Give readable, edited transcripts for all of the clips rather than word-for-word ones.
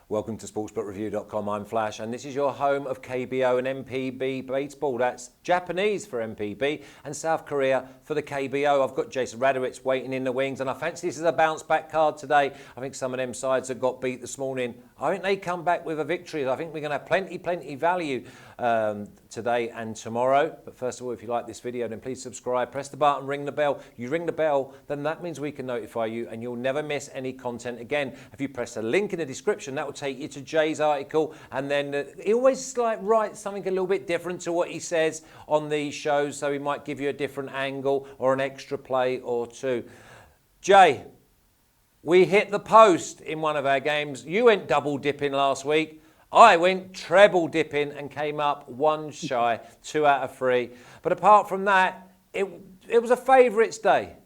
Welcome to sportsbookreview.com. I'm Flash, and this is your home of KBO and NPB baseball. That's Japanese for NPB and South Korea for the KBO. I've got Jason Radowitz waiting in the wings, and I fancy this is a bounce-back card today. I think some of them sides that got beat this morning, I think they come back with a victory. I think we're going to have plenty value today and tomorrow. But first of all, if you like this video, then please subscribe, press the button, ring the bell. You ring the bell, then that means we can notify you, and you'll never miss any content again. If you press the link in the description, that will take you to Jay's article, and then he always writes something a little bit different to what he says on these shows, so he might give you a different angle or an extra play or two. Jay, we hit the post in one of our games. You went double dipping last week. I went treble dipping and came up one shy, 2 out of 3. But apart from that, it was a favourites day.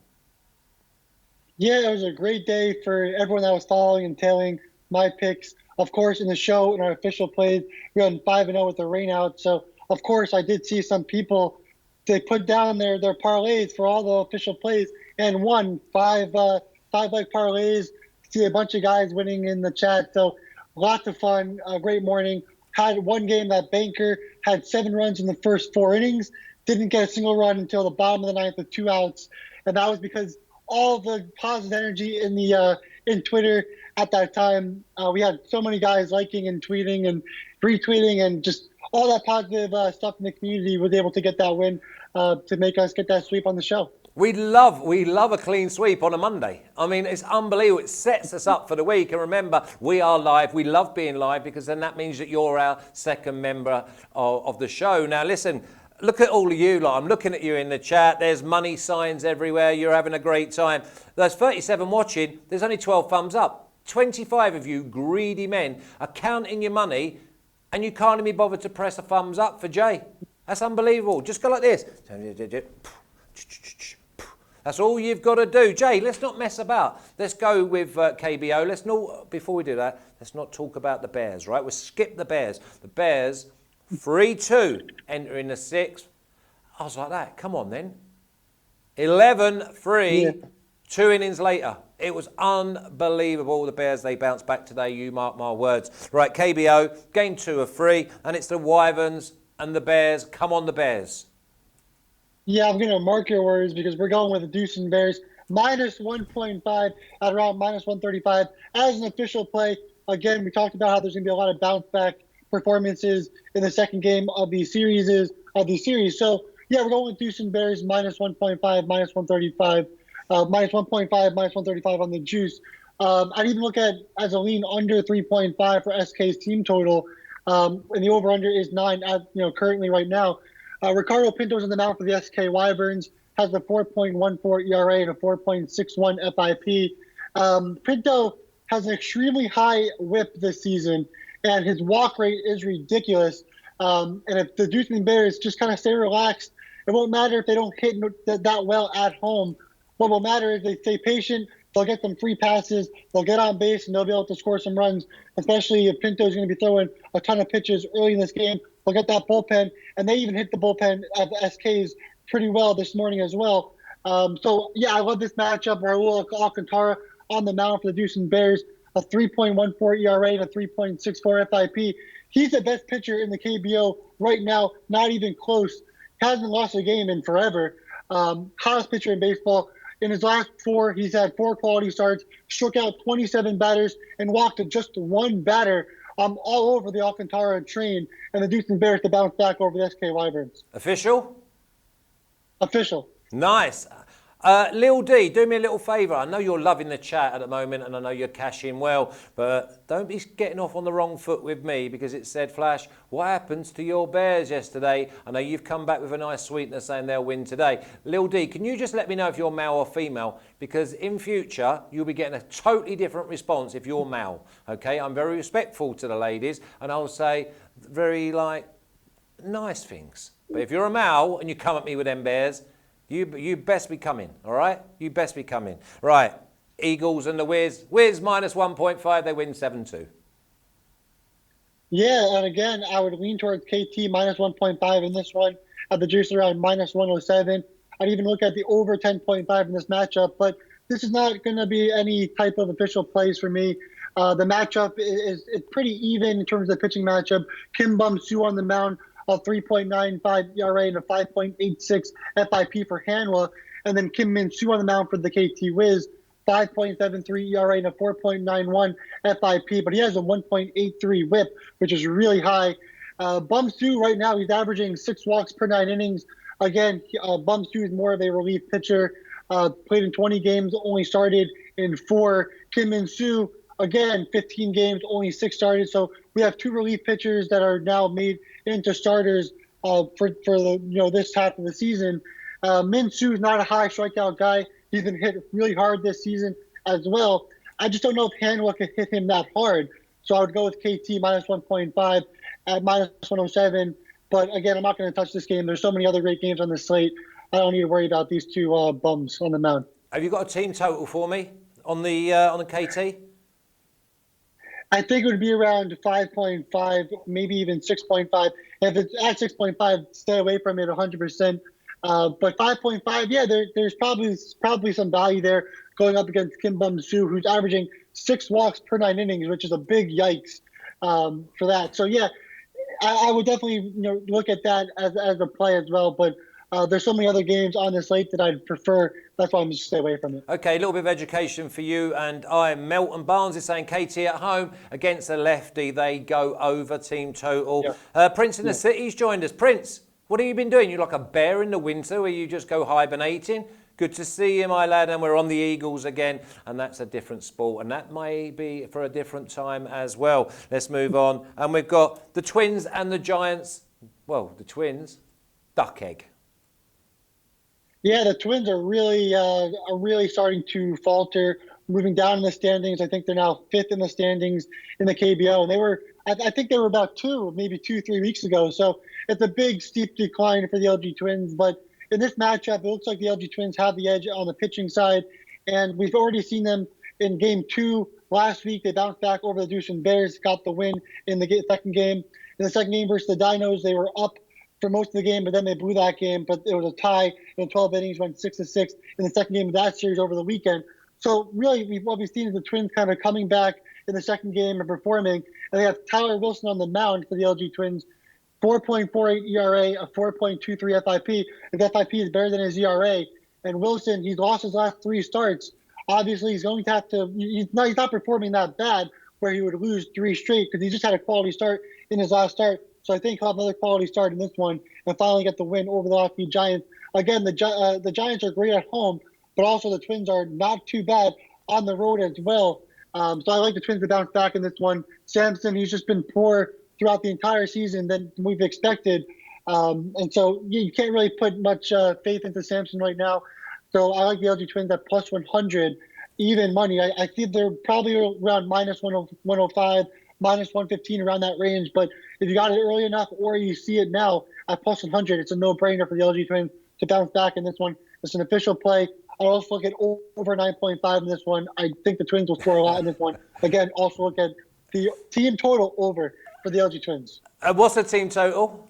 Yeah, it was a great day for everyone that was following and tailing my picks. Of course, in the show, in our official plays, we went 5-0 with the rain out. So, of course, I did see some people, they put down their parlays for all the official plays and won 5 leg parlays. See a bunch of guys winning in the chat. So, lots of fun. A great morning. Had one game that banker had 7 runs in the first 4 innings. Didn't get a single run until the bottom of the 9th with 2 outs. And that was because all the positive energy in Twitter at that time. We had so many guys liking and tweeting and retweeting, and just all that positive stuff in the community was able to get that win to make us get that sweep on the show. We love a clean sweep on a Monday. I mean, it's unbelievable. It sets us up for the week. And remember, we are live. We love being live because then that means that you're our second member of the show. Now, listen, look at all of you. I'm looking at you in the chat. There's money signs everywhere. You're having a great time. There's 37 watching. There's only 12 thumbs up. 25 of you greedy men are counting your money, and you can't even be bothered to press a thumbs up for Jay. That's unbelievable. Just go like this. That's all you've got to do. Jay, let's not mess about. Let's go with KBO. Before we do that, let's not talk about the Bears, right? We'll skip the Bears. The Bears, 3-2, entering the 6th. I was like that. Come on, then. 11-3, 2 innings later. It was unbelievable. The Bears, they bounced back today. You mark my words. Right, KBO, game 2 of 3, and it's the Wyverns and the Bears. Come on, the Bears. Yeah, I'm going to mark your words because we're going with the Doosan Bears. Minus 1.5 at around minus 135 as an official play. Again, we talked about how there's going to be a lot of bounce-back performances in the second game of these series. So, yeah, we're going with Doosan Bears minus 1.5, minus 135, minus 1.5, minus 135 on the juice. I'd even look at as a lean under 3.5 for SK's team total, and the over/under is 9 currently right now. Ricardo Pinto's in the mound for the SK Wyverns, has a 4.14 ERA and a 4.61 FIP. Pinto has an extremely high whip this season, and his walk rate is ridiculous. And if the Doosan Bears just kind of stay relaxed, it won't matter if they don't hit that well at home. What will matter is they stay patient. They'll get some free passes. They'll get on base, and they'll be able to score some runs, especially if Pinto's going to be throwing a ton of pitches early in this game. They'll get that bullpen, and they even hit the bullpen of the SKs pretty well this morning as well. So, yeah, I love this matchup. Raul Alcantara on the mound for the Doosan Bears, a 3.14 ERA and a 3.64 FIP. He's the best pitcher in the KBO right now, not even close. Hasn't lost a game in forever. Hottest pitcher in baseball. In his last 4, he's had 4 quality starts, struck out 27 batters, and walked just 1 batter. All over the Alcantara train, and the Doosan Bears to bounce back over the SK Wyverns. Official? Official. Nice. Lil D, do me a little favour. I know you're loving the chat at the moment, and I know you're cashing well, but don't be getting off on the wrong foot with me, because it said, Flash, what happens to your Bears yesterday? I know you've come back with a nice sweetener saying they'll win today. Lil D, can you just let me know if you're male or female? Because in future, you'll be getting a totally different response if you're male. Okay, I'm very respectful to the ladies, and I'll say very, nice things. But if you're a male and you come at me with them Bears, you best be coming, all right? You best be coming. Right, Eagles and the Wiz. Wiz minus 1.5, they win 7-2. Yeah, and again, I would lean towards KT minus 1.5 in this one. At the juice around minus 107. I'd even look at the over 10.5 in this matchup, but this is not going to be any type of official plays for me. The matchup is pretty even in terms of the pitching matchup. Kim Bum-soo on the mound, a 3.95 ERA and a 5.86 FIP for Hanwha. And then Kim Min-soo on the mound for the KT WIZ, 5.73 ERA and a 4.91 FIP. But he has a 1.83 whip, which is really high. Bum-soo right now, he's averaging 6 walks per 9 innings. Again, Bum-soo is more of a relief pitcher. Played in 20 games, only started in 4. Kim Min-soo, again, 15 games, only 6 started. So we have 2 relief pitchers that are now made into starters for the this half of the season. Min-soo is not a high strikeout guy. He's been hit really hard this season as well. I just don't know if Hanwha can hit him that hard. So I would go with KT minus 1.5 at minus 107. But again, I'm not going to touch this game. There's so many other great games on the slate. I don't need to worry about these 2 bums on the mound. Have you got a team total for me on the KT? I think it would be around 5.5, maybe even 6.5. If it's at 6.5, stay away from it 100%. But 5.5, yeah, there's probably some value there going up against Kim Bum-soo, who's averaging 6 walks per 9 innings, which is a big yikes for that. So yeah, I would definitely look at that as a play as well. But there's so many other games on the slate that I'd prefer. That's why I'm just stay away from it. Okay, a little bit of education for you and I. Melton Barnes is saying KT at home against a lefty. They go over team total. Yeah. Prince in the City's joined us. Prince, what have you been doing? You like a bear in the winter where you just go hibernating? Good to see you, my lad. And we're on the Eagles again. And that's a different sport. And that may be for a different time as well. Let's move on. And we've got the Twins and the Giants. Well, the Twins, duck egg. Yeah, the Twins are really starting to falter, moving down in the standings. I think they're now 5th in the standings in the KBO, and I think they were about 3 weeks ago. So it's a big, steep decline for the LG Twins. But in this matchup, it looks like the LG Twins have the edge on the pitching side, and we've already seen them in Game 2 last week. They bounced back over the Doosan Bears, got the win in the second game. In the second game versus the Dinos, they were up for most of the game, but then they blew that game. But it was a tie in 12 innings, went 6-6 in the second game of that series over the weekend. So really, what we've seen is the Twins kind of coming back in the second game and performing. And they have Tyler Wilson on the mound for the LG Twins, 4.48 ERA, a 4.23 FIP. His FIP is better than his ERA. And Wilson, he's lost his last 3 starts. Obviously, he's going to have to. He's not performing that bad where he would lose 3 straight because he just had a quality start in his last start. So I think he'll have another quality start in this one and finally get the win over the Lotte Giants. Again, the Giants are great at home, but also the Twins are not too bad on the road as well. So I like the Twins to bounce back in this one. Samson, he's just been poor throughout the entire season than we've expected. And so you can't really put much faith into Samson right now. So I like the LG Twins at plus 100, even money. I think they're probably around minus 105, minus 115, around that range. But if you got it early enough or you see it now at plus 100, it's a no-brainer for the LG Twins to bounce back in this one. It's an official play. I also look at over 9.5 in this one. I think the Twins will score a lot in this one. Again, also look at the team total over for the LG Twins. What's the team total?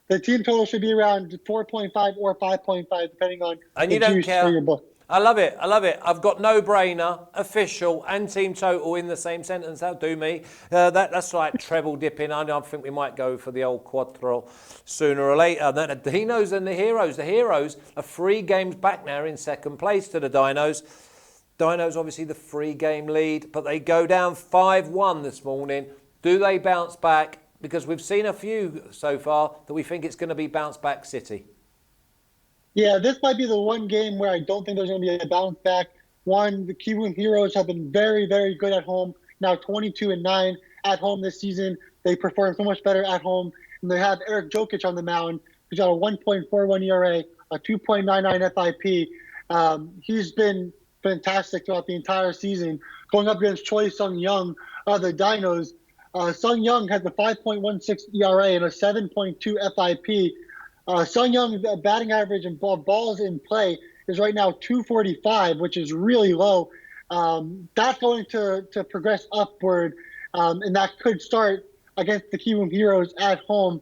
The team total should be around 4.5 or 5.5, depending on and you don't care. For your book. I love it. I love it. I've got no-brainer, official, and team total in the same sentence. That'll do me. That's like treble dipping. I think we might go for the old quattro sooner or later. The Dinos and the Heroes. The Heroes are 3 games back now in second place to the Dinos. Dinos obviously the 3-game lead, but they go down 5-1 this morning. Do they bounce back? Because we've seen a few so far that we think it's going to be bounce back city. Yeah, this might be the one game where I don't think there's going to be a bounce back. One, the Kiwoom Heroes have been very, very good at home. Now 22-9 at home this season. They perform so much better at home. And they have Eric Jokic on the mound, who's got a 1.41 ERA, a 2.99 FIP. He's been fantastic throughout the entire season. Going up against Choi Sung-young of the Dinos. Sung-young has a 5.16 ERA and a 7.2 FIP. Sung-young's batting average and balls in play is right now 245, which is really low. That's going to progress upward, and that could start against the Kiwoom Heroes at home.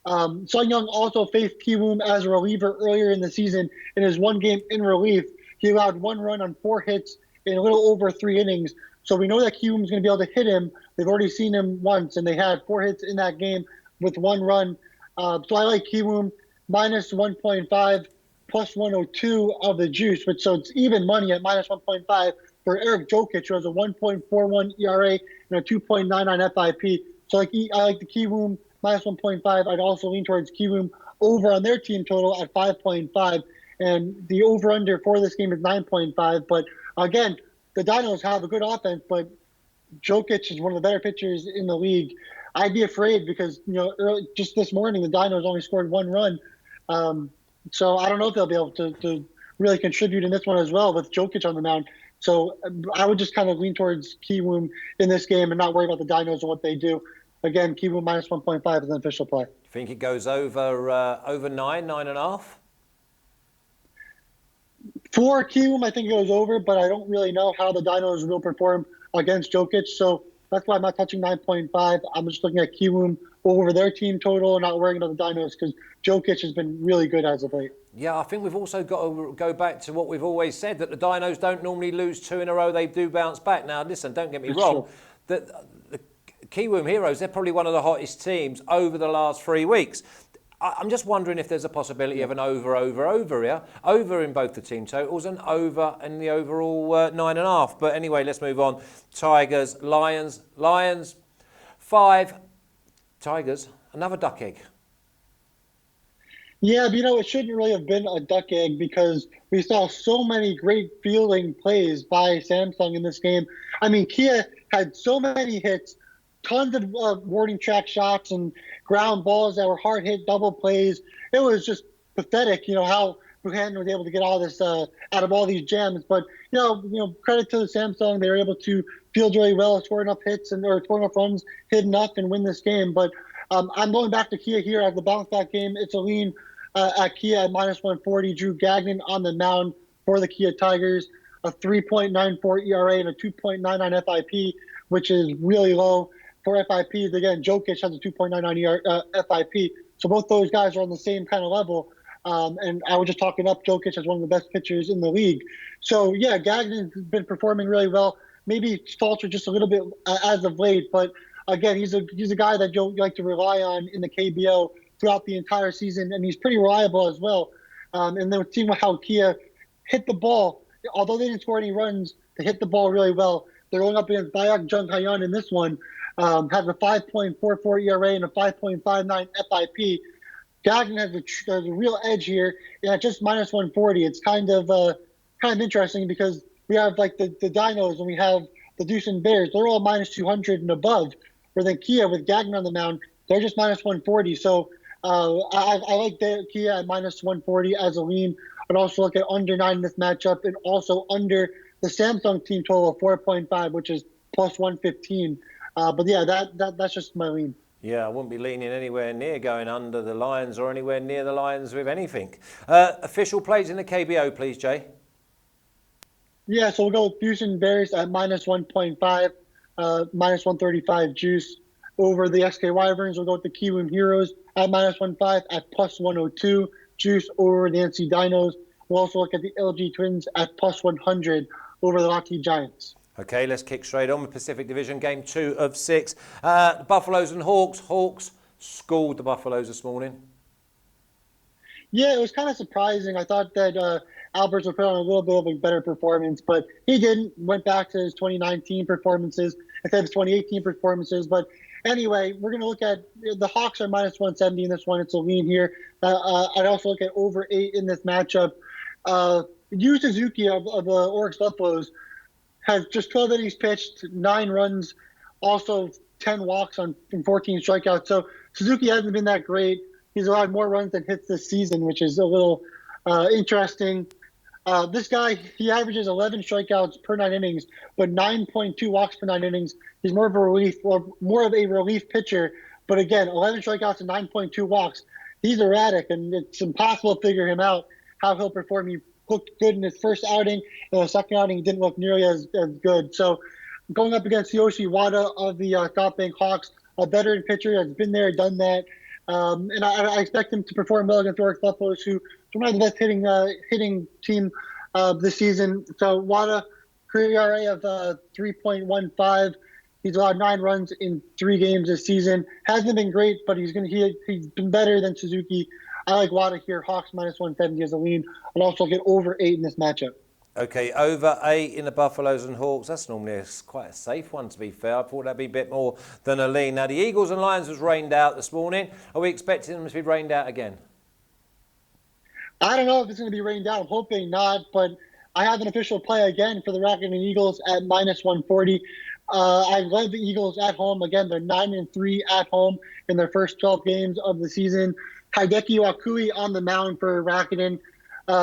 Sung-young also faced Kiwoom as a reliever earlier in the season. In his 1 game in relief, he allowed 1 run on 4 hits in a little over 3 innings. So we know that Kiwoom's going to be able to hit him. They've already seen him once, and they had 4 hits in that game with 1 run. So I like Kiwoom minus 1.5, plus 102 of the juice, so it's even money at minus 1.5 for Eric Jokic, who has a 1.41 ERA and a 2.99 FIP. So I like the Kiwoom minus 1.5. I'd also lean towards Kiwoom over on their team total at 5.5. And the over-under for this game is 9.5. But again, the Dinos have a good offense, but Jokic is one of the better pitchers in the league. I'd be afraid because, just this morning, the Dinos only scored 1 run. So I don't know if they'll be able to really contribute in this one as well with Jokic on the mound. So I would just kind of lean towards Kiwoom in this game and not worry about the Dinos and what they do. Again, Kiwoom minus 1.5 is an official play. Think it goes over 9.5? For Kiwoom, I think it goes over, but I don't really know how the Dinos will perform against Jokic. So that's why I'm not touching 9.5. I'm just looking at Kiwoom over their team total and not worrying about the Dinos because Jokic has been really good as of late. Yeah, I think we've also got to go back to what we've always said, that the Dinos don't normally lose 2 in a row. They do bounce back. Now, listen, don't get me wrong. The Kiwoom Heroes, they're probably one of the hottest teams over the last 3 weeks. I'm just wondering if there's a possibility of an over here. Over in both the team totals and over in the overall 9.5. But anyway, let's move on. Tigers, Lions, 5. Tigers, another duck egg. Yeah, but it shouldn't really have been a duck egg because we saw so many great fielding plays by Samsung in this game. I mean, Kia had so many hits, tons of warning track shots and ground balls that were hard hit double plays. It was just pathetic, how Buchanan was able to get all this out of all these gems. But credit to the Samsung, they were able to field really well, score enough hits or score enough runs, hit enough, and win this game. But I'm going back to Kia here as the bounce back game. It's a lean at Kia at minus 140. Drew Gagnon on the mound for the Kia Tigers, a 3.94 ERA and a 2.99 FIP, which is really low for FIPs. Again, Jokic has a 2.99 FIP. So both those guys are on the same kind of level. And I was just talking up Jokic as one of the best pitchers in the league. So, yeah, Gagnon's been performing really well. Maybe faltered just a little bit as of late. But, again, he's a guy that you like to rely on in the KBO throughout the entire season. And he's pretty reliable as well. And then seeing how Kia hit the ball, although they didn't score any runs, they hit the ball really well. They're going up against Bayak Jung Hayan in this one. Has a 5.44 ERA and a 5.59 FIP. Gagnon has a real edge here, and at just minus 140, it's kind of interesting because we have like the Dinos and we have the Doosan Bears. They're all minus 200 and above. Where then Kia with Gagnon on the mound, they're just minus 140. So I like Kia at minus 140 as a lean. I'd also look at under 9 in this matchup and also under the Samsung team total of 4.5, which is plus 115. But yeah, that's just my lean. Yeah, I wouldn't be leaning anywhere near going under the Lions or anywhere near the Lions with anything. Official plays in the KBO, please, Jay. Yeah, so we'll go with Doosan Bears at minus 1.5, minus 135 juice. Over the SK Wyverns, we'll go with the Kiwoom Heroes at minus 1.5 at plus 102 juice over the NC Dinos. We'll also look at the LG Twins at plus 100 over the Lotte Giants. Okay, let's kick straight on with Pacific Division, game 2 of 6. The Buffaloes and Hawks. Hawks schooled the Buffaloes this morning. Yeah, it was kind of surprising. I thought that Alberts would put on a little bit of a better performance, but he didn't. Went back to his 2019 performances instead of his 2018 performances. But anyway, we're going to look at the Hawks are minus 170 in this one. It's a lean here. I'd also look at over 8 in this matchup. Yu Suzuki of the Orix Buffaloes has just 12 innings pitched, 9 runs, also 10 walks on 14 strikeouts. So Suzuki hasn't been that great. He's allowed more runs than hits this season, which is a little interesting. This guy, he averages 11 strikeouts per 9 innings, but 9.2 walks per 9 innings. He's more of a relief pitcher. But again, 11 strikeouts and 9.2 walks. He's erratic, and it's impossible to figure him out how he'll perform. He looked good in his first outing. In the second outing, he didn't look nearly as good. So going up against Yoshi Wada of the SoftBank Hawks, a veteran pitcher has been there, done that. And I expect him to perform well against Orix Buffaloes, who are one of the best hitting team this season. So Wada career ERA of 3.15. He's allowed 9 runs in 3 games this season. Hasn't been great, but he's been better than Suzuki. I like Wada here. Hawks minus 170 as a lean. I'll also get over 8 in this matchup. Okay, over 8 in the Buffaloes and Hawks. That's normally quite a safe one, to be fair. I thought that'd be a bit more than a lean. Now, the Eagles and Lions was rained out this morning. Are we expecting them to be rained out again? I don't know if it's going to be rained out. I'm hoping not, but I have an official play again for the Rakuten Eagles at minus 140. I love the Eagles at home. Again, they're 9-3 at home in their first 12 games of the season. Hideki Wakui on the mound for Rakuten.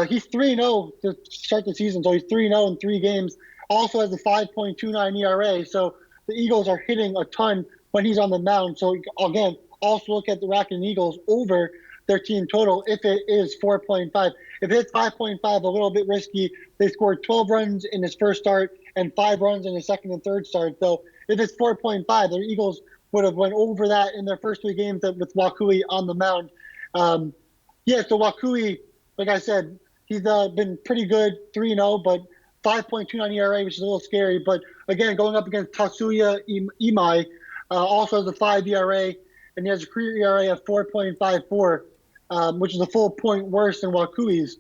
He's 3-0 to start the season, so he's 3-0 in 3 games. Also has a 5.29 ERA, so the Eagles are hitting a ton when he's on the mound. So, again, also look at the Rakuten Eagles over their team total if it is 4.5. If it's 5.5, a little bit risky. They scored 12 runs in his first start and 5 runs in his second and third start. So if it's 4.5, the Eagles would have went over that in their first 3 games with Wakui on the mound. So Wakui, like I said, he's been pretty good, 3-0, but 5.29 ERA, which is a little scary. But again, going up against Tatsuya Imai, also has a 5 ERA, and he has a career ERA of 4.54. Which is a full point worse than Wakui's.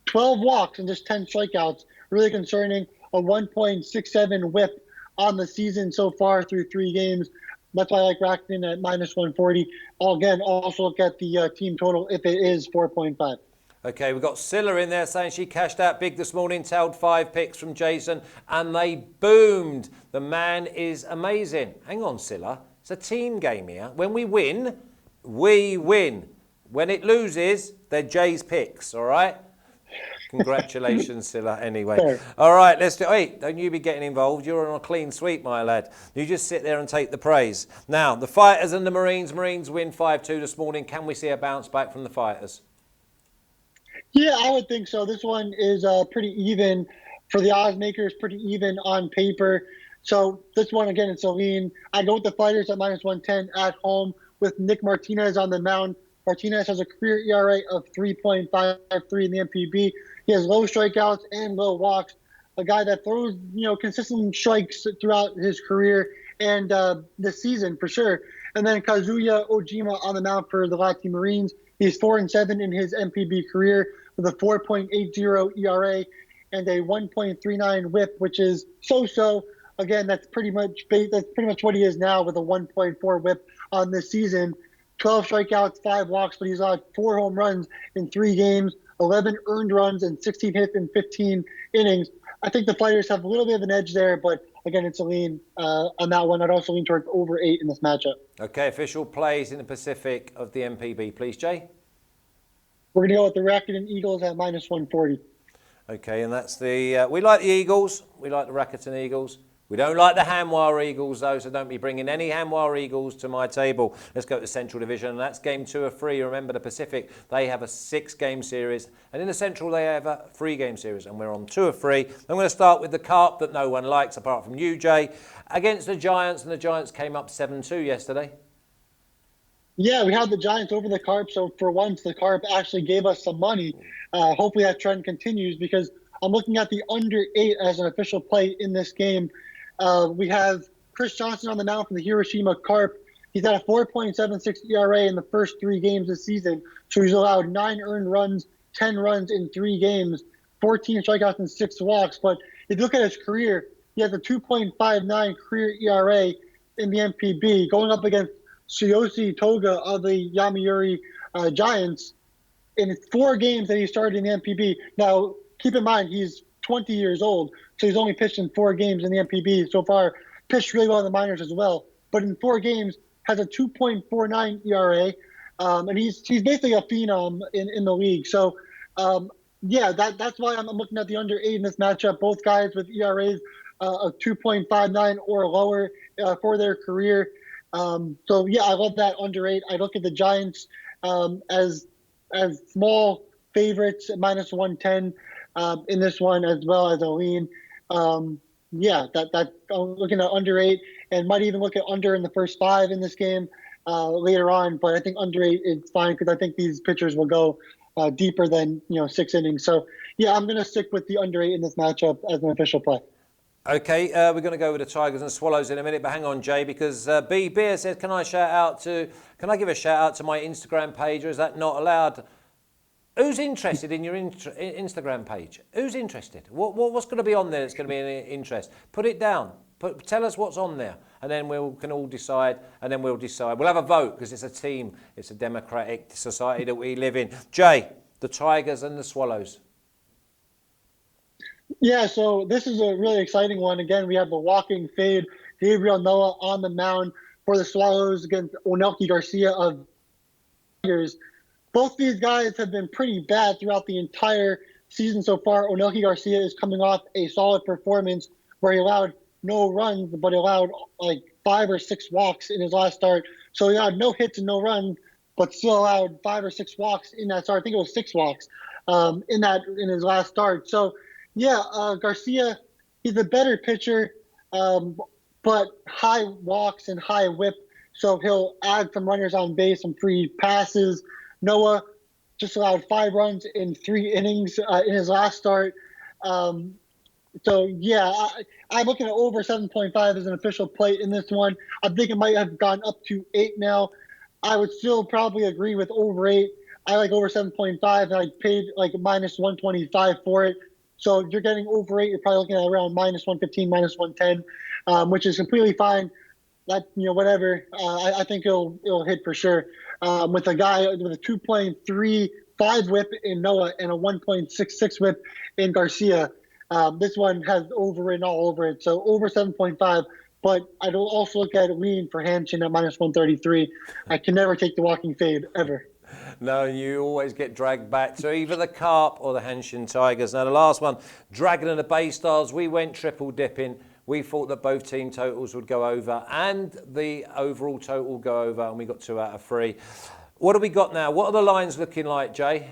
12 walks and just 10 strikeouts. Really concerning. A 1.67 whip on the season so far through 3 games. That's why I like Rakuten at minus 140. Again, also look at the team total if it is 4.5. Okay, we've got Scylla in there saying she cashed out big this morning, tailed 5 picks from Jason, and they boomed. The man is amazing. Hang on, Scylla. It's a team game here. When we win, we win. When it loses, they're Jay's picks, all right? Congratulations, Scylla, anyway. Fair. All right, let's do it. Hey, don't you be getting involved. You're on a clean sweep, my lad. You just sit there and take the praise. Now, the Fighters and the Marines. Marines win 5-2 this morning. Can we see a bounce back from the Fighters? Yeah, I would think so. This one is pretty even for the odds makers, pretty even on paper. So this one, again, it's a lean. I go with the Fighters at minus 110 at home with Nick Martinez on the mound. Martinez has a career ERA of 3.53 in the NPB. He has low strikeouts and low walks. A guy that throws, consistent strikes throughout his career and this season for sure. And then Kazuya Ojima on the mound for the Lotte Marines. He's 4-7 in his NPB career with a 4.80 ERA and a 1.39 WHIP, which is so-so. Again, that's pretty much what he is now with a 1.4 WHIP on this season. 12 strikeouts, 5 walks, but he's allowed 4 home runs in 3 games, 11 earned runs, and 16 hits in 15 innings. I think the Fighters have a little bit of an edge there, but again, it's a lean on that one. I'd also lean towards over 8 in this matchup. Okay, official plays in the Pacific of the NPB, please, Jay. We're going to go with the Rakuten Eagles at minus 140. Okay, and that's the... we like the Eagles. We like the Rakuten Eagles. We don't like the Hanwha Eagles, though, so don't be bringing any Hanwha Eagles to my table. Let's go to the Central Division, and that's game 2 of 3. Remember, the Pacific, they have a 6-game series, and in the Central, they have a 3-game series, and we're on 2 of 3. I'm going to start with the Carp that no one likes, apart from you, Jay, against the Giants, and the Giants came up 7-2 yesterday. Yeah, we had the Giants over the Carp, so for once, the Carp actually gave us some money. Hopefully that trend continues, because I'm looking at the under 8 as an official play in this game. We have Chris Johnson on the mound from the Hiroshima Carp. He's at a 4.76 ERA in the first 3 games this season. So he's allowed 9 earned runs, 10 runs in 3 games, 14 strikeouts and 6 walks. But if you look at his career, he has a 2.59 career ERA in the NPB, going up against Tsuyoshi Toga of the Yomiuri Giants in 4 games that he started in the NPB. Now, keep in mind, he's 20 years old, so he's only pitched in 4 games in the NPB so far. Pitched really well in the minors as well, but in 4 games has a 2.49 ERA, and he's basically a phenom in the league. So, that's why I'm looking at the under 8 in this matchup. Both guys with ERAs of 2.59 or lower for their career. I love that under 8. I look at the Giants as small favorites at minus 110. In this one as well as a lean. I'm looking at under 8 and might even look at under in the first 5 in this game later on. But I think under 8 is fine because I think these pitchers will go deeper than 6 innings. So, I'm going to stick with the under 8 in this matchup as an official play. Okay, we're going to go with the Tigers and Swallows in a minute, but hang on, Jay, because B Beer says, can I give a shout out to my Instagram page, or is that not allowed? Who's interested in your Instagram page? Who's interested? What's going to be on there that's going to be an interest? Put it down. Tell us what's on there, and then we can all decide, and then we'll decide. We'll have a vote, because it's a team. It's a democratic society that we live in. Jay, the Tigers and the Swallows. Yeah, so this is a really exciting one. Again, we have the walking fade, Gabriel Noah on the mound for the Swallows against Onelki Garcia of Tigers. Both these guys have been pretty bad throughout the entire season so far. Onelki Garcia is coming off a solid performance where he allowed no runs, but he allowed like 5 or 6 walks in his last start. So he allowed no hits and no runs, but still allowed 5 or 6 walks in that start. I think it was 6 walks in his last start. So yeah, Garcia, he's a better pitcher, but high walks and high whip. So he'll add some runners on base, some free passes. Noah just allowed 5 runs in 3 innings in his last start. So, yeah, I'm looking at over 7.5 as an official play in this one. I think it might have gone up to 8 now. I would still probably agree with over 8. I like over 7.5, and I paid like minus 125 for it. So you're getting over 8. You're probably looking at around minus 115, minus 110, which is completely fine. That, whatever. I think it'll hit for sure. With a guy with a 2.35 whip in Noah and a 1.66 whip in Garcia. This one has overwritten all over it. So over 7.5. But I'd also look at lean for Hanshin at minus 133. I can never take the walking fade, ever. No, you always get dragged back to either the Carp or the Hanshin Tigers. Now, the last one, Dragon and the Baystars, we went triple dipping. We thought that both team totals would go over and the overall total go over, and we got 2 out of 3. What do we got now? What are the lines looking like, Jay?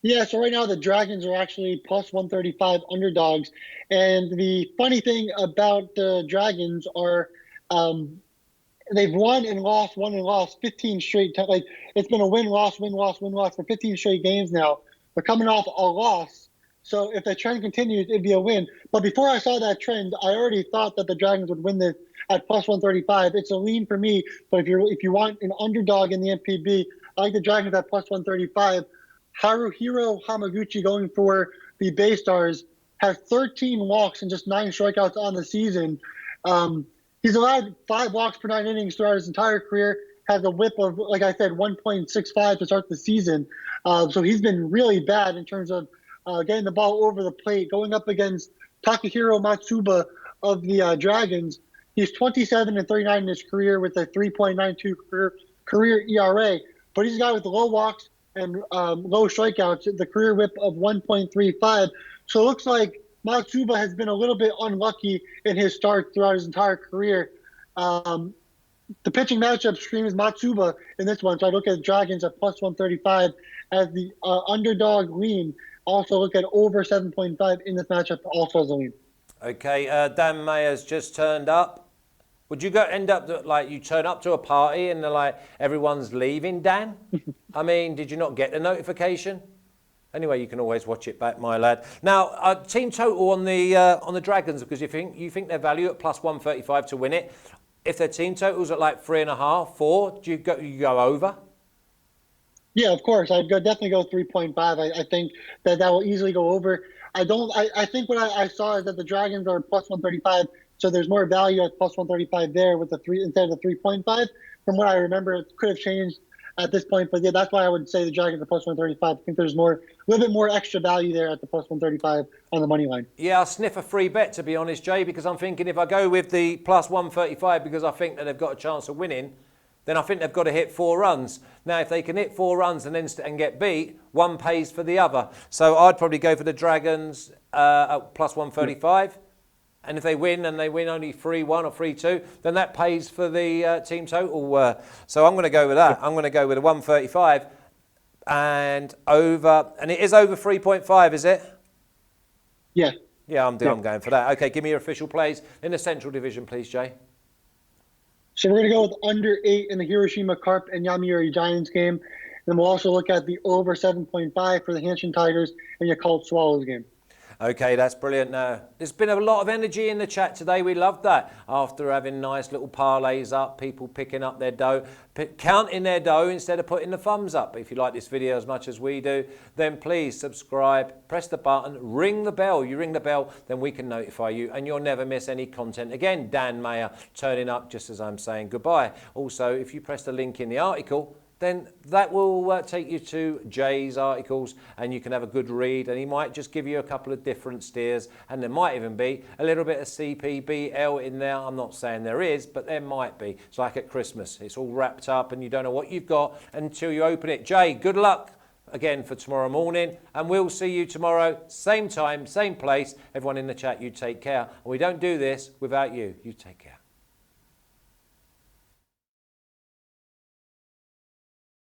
Yeah, so right now the Dragons are actually plus 135 underdogs. And the funny thing about the Dragons are they've won and lost 15 straight times. Like, it's been a win-loss for 15 straight games now. They're coming off a loss. So if the trend continues, it'd be a win. But before I saw that trend, I already thought that the Dragons would win this at plus 135. It's a lean for me. But if you want an underdog in the NPB, I like the Dragons at plus 135. Haruhiro Hamaguchi going for the Baystars has 13 walks and just 9 strikeouts on the season. He's allowed 5 walks per 9 innings throughout his entire career, has a whip of, like I said, 1.65 to start the season. So he's been really bad in terms of getting the ball over the plate, going up against Takahiro Matsuba of the Dragons. He's 27 and 39 in his career with a 3.92 career ERA, but he's a guy with low walks and low strikeouts, the career whip of 1.35. So it looks like Matsuba has been a little bit unlucky in his start throughout his entire career. The pitching matchup screams Matsuba in this one, so I look at the Dragons at plus 135 as the underdog lean. Also look at over 7.5 in this matchup, also as a lean. Okay, Dan Mayer's just turned up. Would you end up you turn up to a party and everyone's leaving, Dan? I mean, did you not get the notification? Anyway, you can always watch it back, my lad. Now, team total on the Dragons, because you think their value at plus 135 to win it. If their team total's at 3.5, 4, do you go over? Yeah, of course. I'd definitely go 3.5. I think that will easily go over. I think what I saw is that the Dragons are plus 135. So there's more value at plus 135 there with the 3 instead of the 3.5. From what I remember, it could have changed at this point, but yeah, that's why I would say the Dragons are plus 135. I think there's a little bit more extra value there at the plus 135 on the money line. Yeah, I'll sniff a free bet, to be honest, Jay, because I'm thinking if I go with the plus 135 because I think that they've got a chance of winning, then I think they've got to hit 4 runs. Now, if they can hit 4 runs and get beat, one pays for the other. So I'd probably go for the Dragons at plus 135. And if they win and they win only 3-1 or 3-2, then that pays for the team total. So I'm going to go with that. I'm going to go with a 135 and over. And it is over 3.5, is it? Yeah. Yeah, I'm going for that. Okay, give me your official plays in the Central Division, please, Jay. So we're going to go with under 8 in the Hiroshima Carp and Yomiuri Giants game. And we'll also look at the over 7.5 for the Hanshin Tigers and Yakult Swallows game. Okay, that's brilliant. Now, there's been a lot of energy in the chat today. We love that. After having nice little parlays up, people picking up their dough, counting their dough instead of putting the thumbs up. If you like this video as much as we do, then please subscribe, press the button, ring the bell. You ring the bell, then we can notify you and you'll never miss any content. Again, Dan Mayer turning up just as I'm saying goodbye. Also, if you press the link in the article, then that will take you to Jay's articles and you can have a good read, and he might just give you a couple of different steers, and there might even be a little bit of CPBL in there. I'm not saying there is, but there might be. It's like at Christmas. It's all wrapped up and you don't know what you've got until you open it. Jay, good luck again for tomorrow morning, and we'll see you tomorrow, same time, same place. Everyone in the chat, you take care. And we don't do this without you. You take care.